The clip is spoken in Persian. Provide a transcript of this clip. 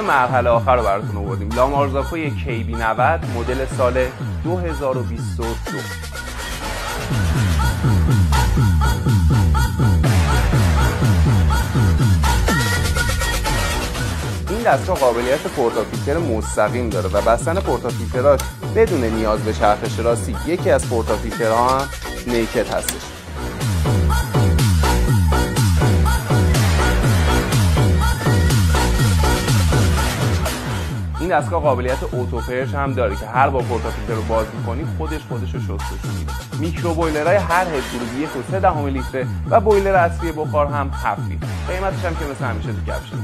مرحله آخر رو براتون آوردیم. لامارزاکو KB90 مدل سال 2022. این دستگاه قابلیت پورتافیلتر مستقیم داره و بستن پورتافیلتراش بدون نیاز به چرخ شراسی. یکی از پورتافیلترها هم نیکد هستش. این دستگاه قابلیت اوتوپرش هم داره که هر بار پورتافیلتر رو باز می‌کنی خودش رو شستشو میده. میکرو بویلرهای هر هد ورودی 1.3 لیتره و بویلر اصلی بخار هم 7 لیتر. قیمتش هم که مثل همیشه تو کفشه.